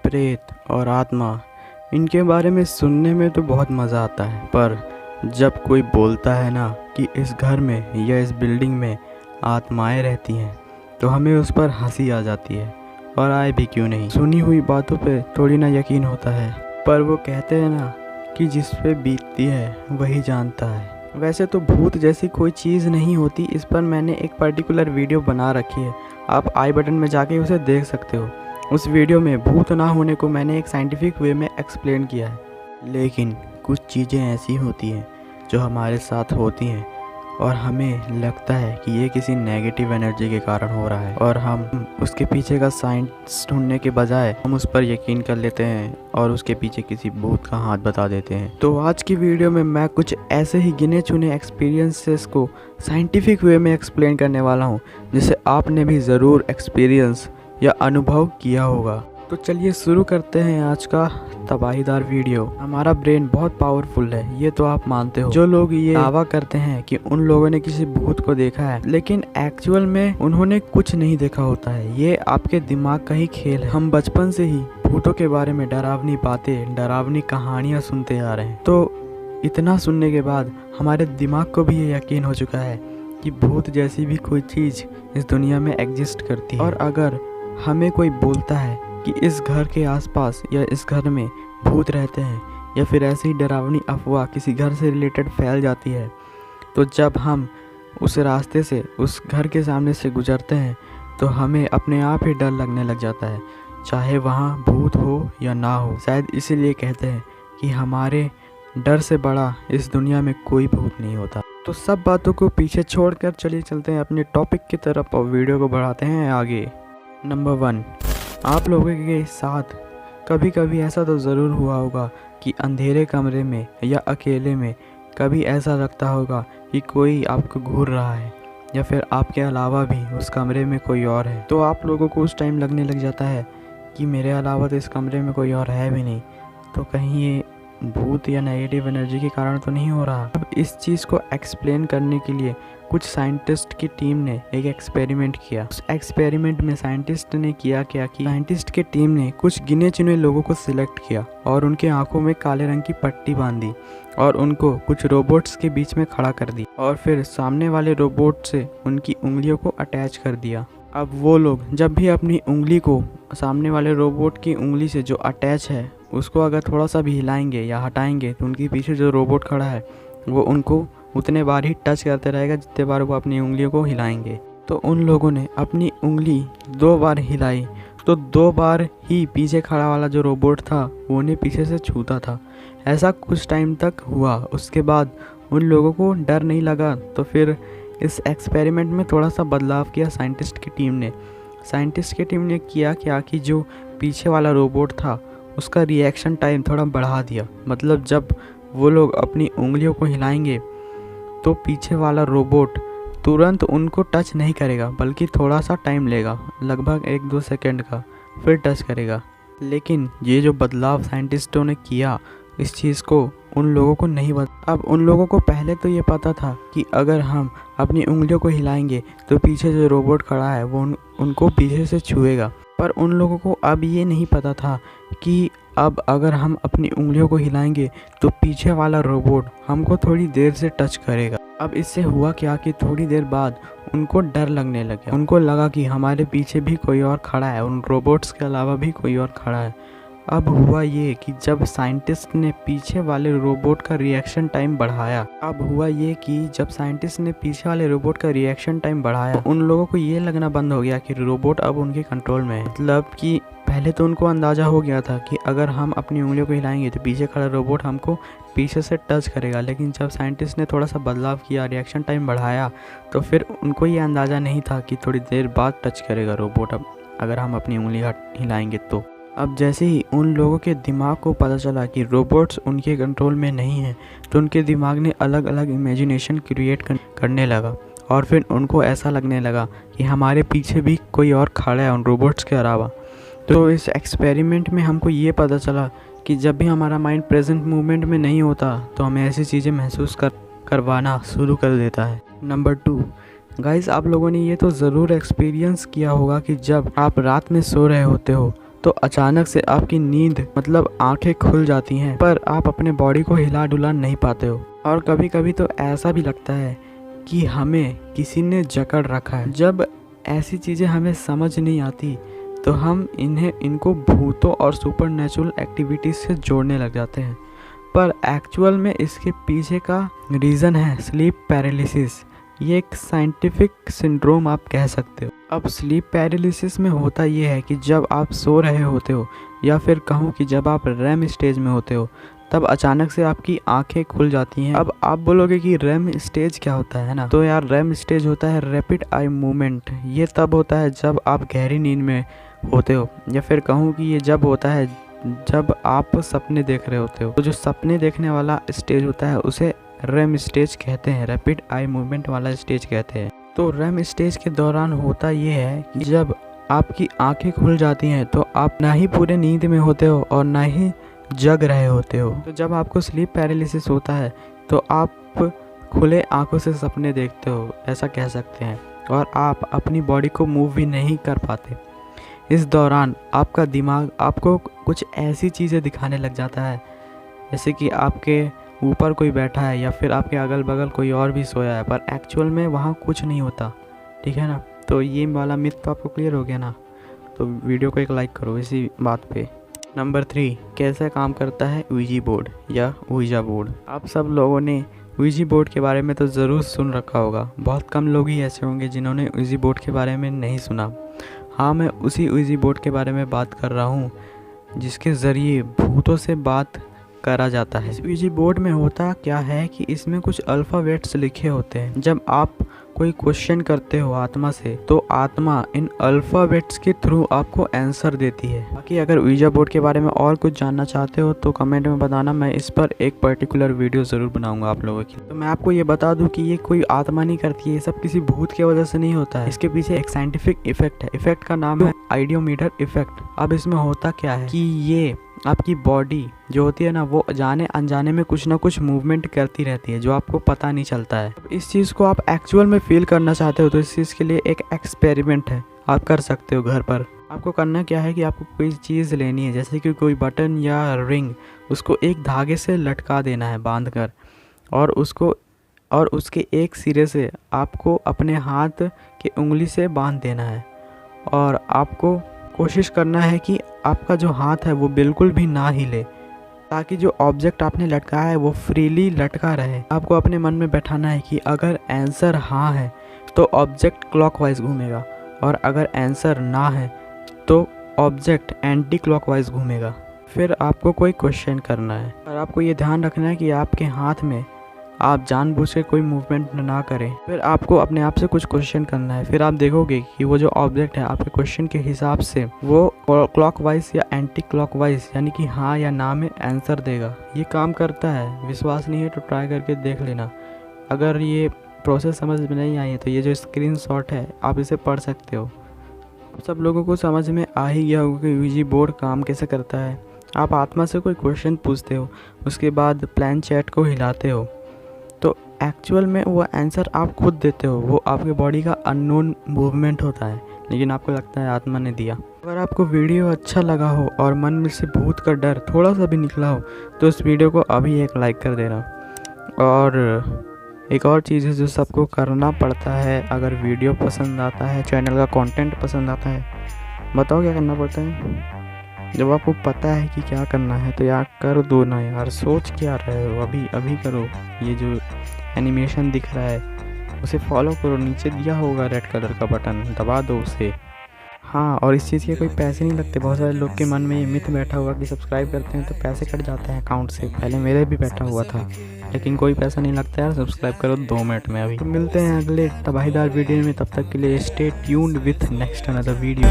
प्रेत और आत्मा, इनके बारे में सुनने में तो बहुत मज़ा आता है, पर जब कोई बोलता है ना कि इस घर में या इस बिल्डिंग में आत्माएं रहती हैं, तो हमें उस पर हंसी आ जाती है। और आए भी क्यों नहीं, सुनी हुई बातों पे थोड़ी ना यकीन होता है। पर वो कहते हैं ना कि जिस पे बीतती है वही जानता है। वैसे तो भूत जैसी कोई चीज़ नहीं होती, इस पर मैंने एक पर्टिकुलर वीडियो बना रखी है, आप आई बटन में जाके उसे देख सकते हो। उस वीडियो में भूत ना होने को मैंने एक साइंटिफिक वे में एक्सप्लेन किया है। लेकिन कुछ चीज़ें ऐसी होती हैं जो हमारे साथ होती हैं और हमें लगता है कि ये किसी नेगेटिव एनर्जी के कारण हो रहा है, और हम उसके पीछे का साइंस ढूंढने के बजाय हम उस पर यकीन कर लेते हैं और उसके पीछे किसी भूत का हाथ बता देते हैं। तो आज की वीडियो में मैं कुछ ऐसे ही गिने चुने एक्सपीरियंसेस को साइंटिफिक वे में एक्सप्लेन करने वाला हूँ, जिसे आपने भी ज़रूर एक्सपीरियंस या अनुभव किया होगा। तो चलिए शुरू करते हैं आज का तबाहीदार वीडियो। हमारा ब्रेन बहुत पावरफुल है, ये तो आप मानते हो। जो लोग ये दावा करते हैं कि उन लोगों ने किसी भूत को देखा है, लेकिन एक्चुअल में उन्होंने कुछ नहीं देखा होता है। ये आपके दिमाग का ही खेल है। हम बचपन से ही भूतों के बारे में डरावनी बातें, डरावनी कहानियाँ सुनते आ रहे हैं, तो इतना सुनने के बाद हमारे दिमाग को भी ये यकीन हो चुका है कि भूत जैसी भी कोई चीज़ इस दुनिया में एग्जिस्ट करती है। और अगर हमें कोई बोलता है कि इस घर के आसपास या इस घर में भूत रहते हैं, या फिर ऐसी डरावनी अफवाह किसी घर से रिलेटेड फैल जाती है, तो जब हम उस रास्ते से, उस घर के सामने से गुजरते हैं, तो हमें अपने आप ही डर लगने लग जाता है, चाहे वहाँ भूत हो या ना हो। शायद इसीलिए कहते हैं कि हमारे डर से बड़ा इस दुनिया में कोई भूत नहीं होता। तो सब बातों को पीछे छोड़कर चलिए चलते हैं अपने टॉपिक की तरफ और वीडियो को बढ़ाते हैं आगे। नंबर 1, आप लोगों के साथ कभी कभी ऐसा तो ज़रूर हुआ होगा कि अंधेरे कमरे में या अकेले में कभी ऐसा लगता होगा कि कोई आपको घूर रहा है, या फिर आपके अलावा भी उस कमरे में कोई और है। तो आप लोगों को उस टाइम लगने लग जाता है कि मेरे अलावा तो इस कमरे में कोई और है भी नहीं, तो कहीं ये भूत या नेगेटिव एनर्जी के कारण तो नहीं हो रहा। अब इस चीज़ को एक्सप्लेन करने के लिए कुछ साइंटिस्ट की टीम ने एक एक्सपेरिमेंट किया। उस एक्सपेरिमेंट में साइंटिस्ट ने किया क्या कि साइंटिस्ट की टीम ने कुछ गिने चुने लोगों को सिलेक्ट किया और उनके आंखों में काले रंग की पट्टी बांधी और उनको कुछ रोबोट्स के बीच में खड़ा कर दी, और फिर सामने वाले रोबोट से उनकी उंगलियों को अटैच कर दिया। अब वो लोग जब भी अपनी उंगली को सामने वाले रोबोट की उंगली से जो अटैच है उसको अगर थोड़ा सा भी हिलाएंगे या हटाएंगे, तो उनके पीछे जो रोबोट खड़ा है वो उनको उतने बार ही टच करते रहेगा जितने बार वो अपनी उंगलियों को हिलाएंगे। तो उन लोगों ने अपनी उंगली 2 बार हिलाई, तो 2 बार ही पीछे खड़ा वाला जो रोबोट था वो उन्हें पीछे से छूता था। ऐसा कुछ टाइम तक हुआ। उसके बाद उन लोगों को डर नहीं लगा, तो फिर इस एक्सपेरिमेंट में थोड़ा सा बदलाव किया साइंटिस्ट की टीम ने। साइंटिस्ट की टीम ने किया क्या कि जो पीछे वाला रोबोट था उसका रिएक्शन टाइम थोड़ा बढ़ा दिया। मतलब जब वो लोग अपनी उंगलियों को हिलाएंगे तो पीछे वाला रोबोट तुरंत उनको टच नहीं करेगा, बल्कि थोड़ा सा टाइम लेगा, लगभग 1-2 सेकंड का, फिर टच करेगा। लेकिन ये जो बदलाव साइंटिस्टों ने किया, इस चीज़ को उन लोगों को नहीं पता। अब उन लोगों को पहले तो ये पता था कि अगर हम अपनी उंगलियों को हिलाएंगे तो पीछे जो रोबोट खड़ा है वो उनको पीछे से छुएगा, पर उन लोगों को अब ये नहीं पता था कि अब अगर हम अपनी उंगलियों को हिलाएंगे तो पीछे वाला रोबोट हमको थोड़ी देर से टच करेगा। अब इससे हुआ क्या कि थोड़ी देर बाद उनको डर लगने लगा। उनको लगा कि हमारे पीछे भी कोई और खड़ा है, उन रोबोट्स के अलावा भी कोई और खड़ा है। अब हुआ ये कि जब साइंटिस्ट ने पीछे वाले रोबोट का रिएक्शन टाइम बढ़ाया तो उन लोगों को ये लगना बंद हो गया कि रोबोट अब उनके कंट्रोल में है। मतलब कि पहले तो उनको अंदाज़ा हो गया था कि अगर हम अपनी उंगलियों को हिलाएंगे तो पीछे खड़ा रोबोट हमको पीछे से टच करेगा, लेकिन जब साइंटिस्ट ने थोड़ा सा बदलाव किया, रिएक्शन टाइम बढ़ाया, तो फिर उनको ये अंदाज़ा नहीं था कि थोड़ी देर बाद टच करेगा रोबोट अब अगर हम अपनी उंगली हिलाएंगे तो। अब जैसे ही उन लोगों के दिमाग को पता चला कि रोबोट्स उनके कंट्रोल में नहीं हैं, तो उनके दिमाग ने अलग अलग इमेजिनेशन क्रिएट करने लगा, और फिर उनको ऐसा लगने लगा कि हमारे पीछे भी कोई और खड़ा है उन रोबोट्स के अलावा। तो इस एक्सपेरिमेंट में हमको ये पता चला कि जब भी हमारा माइंड प्रेजेंट मूवमेंट में नहीं होता तो हमें ऐसी चीज़ें महसूस करवाना शुरू कर देता है। नंबर 2, गाइस, आप लोगों ने ये तो ज़रूर एक्सपीरियंस किया होगा कि जब आप रात में सो रहे होते हो तो अचानक से आपकी नींद मतलब आंखें खुल जाती हैं, पर आप अपने बॉडी को हिला डुला नहीं पाते हो। और कभी कभी तो ऐसा भी लगता है कि हमें किसी ने जकड़ रखा है। जब ऐसी चीज़ें हमें समझ नहीं आती तो हम इनको भूतों और सुपरनैचुरल एक्टिविटीज़ से जोड़ने लग जाते हैं, पर एक्चुअल में इसके पीछे का रीज़न है स्लीप पैरालिसिस। ये एक साइंटिफिक सिंड्रोम आप कह सकते हो। अब स्लीप पैरालिसिस में होता ये है कि जब आप सो रहे होते हो या फिर कहूँ कि जब आप रैम स्टेज में होते हो, तब अचानक से आपकी आंखें खुल जाती हैं। अब आप बोलोगे कि रैम स्टेज क्या होता है ना, तो यार रैम स्टेज होता है रैपिड आई मूवमेंट। ये तब होता है जब आप गहरी नींद में होते हो, या फिर कहूँ कि ये जब होता है जब आप सपने देख रहे होते हो। तो जो सपने देखने वाला स्टेज होता है उसे रैम स्टेज कहते हैं, रैपिड आई मूवमेंट वाला स्टेज कहते हैं। तो रैम स्टेज के दौरान होता ये है कि जब आपकी आंखें खुल जाती हैं तो आप ना ही पूरे नींद में होते हो और ना ही जग रहे होते हो। तो जब आपको स्लीप पैरालिसिस होता है तो आप खुले आंखों से सपने देखते हो, ऐसा कह सकते हैं, और आप अपनी बॉडी को मूव भी नहीं कर पाते। इस दौरान आपका दिमाग आपको कुछ ऐसी चीज़ें दिखाने लग जाता है जैसे कि आपके ऊपर कोई बैठा है या फिर आपके अगल बगल कोई और भी सोया है, पर एक्चुअल में वहाँ कुछ नहीं होता। ठीक है ना। तो ये वाला मिथ तो आपको क्लियर हो गया ना। तो वीडियो को एक लाइक करो इसी बात पे। नंबर 3, कैसे काम करता है ouija बोर्ड या ouija बोर्ड। आप सब लोगों ने ouija बोर्ड के बारे में तो ज़रूर सुन रखा होगा। बहुत कम लोग ही ऐसे होंगे जिन्होंने ouija बोर्ड के बारे में नहीं सुना। हाँ, मैं उसी ouija बोर्ड के बारे में बात कर रहा हूँ जिसके ज़रिए भूतों से बात करा जाता है। इस ouija बोर्ड में होता क्या है कि इसमें कुछ अल्फ़ाबेट्स लिखे होते हैं। जब आप कोई क्वेश्चन करते हो आत्मा से, तो आत्मा इन अल्फ़ाबेट्स के थ्रू आपको आंसर देती है। बाकी अगर ouija बोर्ड के बारे में और कुछ जानना चाहते हो तो कमेंट में बताना, मैं इस पर एक पर्टिकुलर वीडियो ज़रूर बनाऊंगा आप लोगों की। तो मैं आपको ये बता दूं कि ये कोई आत्मा नहीं करती है, ये सब किसी भूत की वजह से नहीं होता है। इसके पीछे एक साइंटिफिक इफेक्ट है। इफेक्ट का नाम है आइडियोमीटर इफेक्ट। अब इसमें होता क्या है कि ये आपकी बॉडी जो होती है ना, वो जाने अनजाने में कुछ ना कुछ मूवमेंट करती रहती है जो आपको पता नहीं चलता है। इस चीज़ को आप एक्चुअल में फील करना चाहते हो तो इस चीज़ के लिए एक एक्सपेरिमेंट है, आप कर सकते हो घर पर। आपको करना क्या है कि आपको कोई चीज़ लेनी है, जैसे कि कोई बटन या रिंग, उसको एक धागे से लटका देना है बांध कर, और उसके एक सिरे से आपको अपने हाथ की उंगली से बांध देना है। और आपको कोशिश करना है कि आपका जो हाथ है वो बिल्कुल भी ना हिले, ताकि जो ऑब्जेक्ट आपने लटकाया है वो फ्रीली लटका रहे। आपको अपने मन में बैठाना है कि अगर आंसर हाँ है तो ऑब्जेक्ट क्लॉकवाइज घूमेगा, और अगर आंसर ना है तो ऑब्जेक्ट एंटी क्लॉकवाइज घूमेगा। फिर आपको कोई क्वेश्चन करना है, और आपको ये ध्यान रखना है कि आपके हाथ में आप जानबूझ के कोई मूवमेंट ना करें। फिर आपको अपने आप से कुछ क्वेश्चन करना है। फिर आप देखोगे कि वो जो ऑब्जेक्ट है आपके क्वेश्चन के हिसाब से वो क्लॉकवाइज या एंटी क्लॉकवाइज, यानी कि हाँ या ना में आंसर देगा। ये काम करता है। विश्वास नहीं है तो ट्राई करके देख लेना। अगर ये प्रोसेस समझ में नहीं आई है तो ये जो स्क्रीनशॉट है आप इसे पढ़ सकते हो। सब लोगों को समझ में आ ही गया होगा कि ouija बोर्ड काम कैसे करता है। आप आत्मा से कोई क्वेश्चन पूछते हो, उसके बाद प्लान चैट को हिलाते हो, तो एक्चुअल में वो आंसर आप खुद देते हो। वो आपके बॉडी का अननोन मूवमेंट होता है, लेकिन आपको लगता है आत्मा ने दिया। अगर आपको वीडियो अच्छा लगा हो और मन में से भूत का डर थोड़ा सा भी निकला हो तो इस वीडियो को अभी एक लाइक कर देना। और एक और चीज़ है जो सबको करना पड़ता है, अगर वीडियो पसंद आता है, चैनल का कंटेंट पसंद आता है, बताओ क्या करना पड़ता है। जब आपको पता है कि क्या करना है तो यार कर दो ना यार, सोच क्या रहे हो, अभी करो। ये जो एनिमेशन दिख रहा है उसे फॉलो करो, नीचे दिया होगा रेड कलर का बटन, दबा दो उसे। हाँ, और इस चीज़ के कोई पैसे नहीं लगते। बहुत सारे लोग के मन में ये मिथ बैठा हुआ कि सब्सक्राइब करते हैं तो पैसे कट जाते हैं अकाउंट से। पहले मेरे भी बैठा हुआ था, लेकिन कोई पैसा नहीं लगता यार। सब्सक्राइब करो 2 मिनट में। अभी तो मिलते हैं अगले तबाहीदार वीडियो में, तब तक के लिए stay tuned with next another video.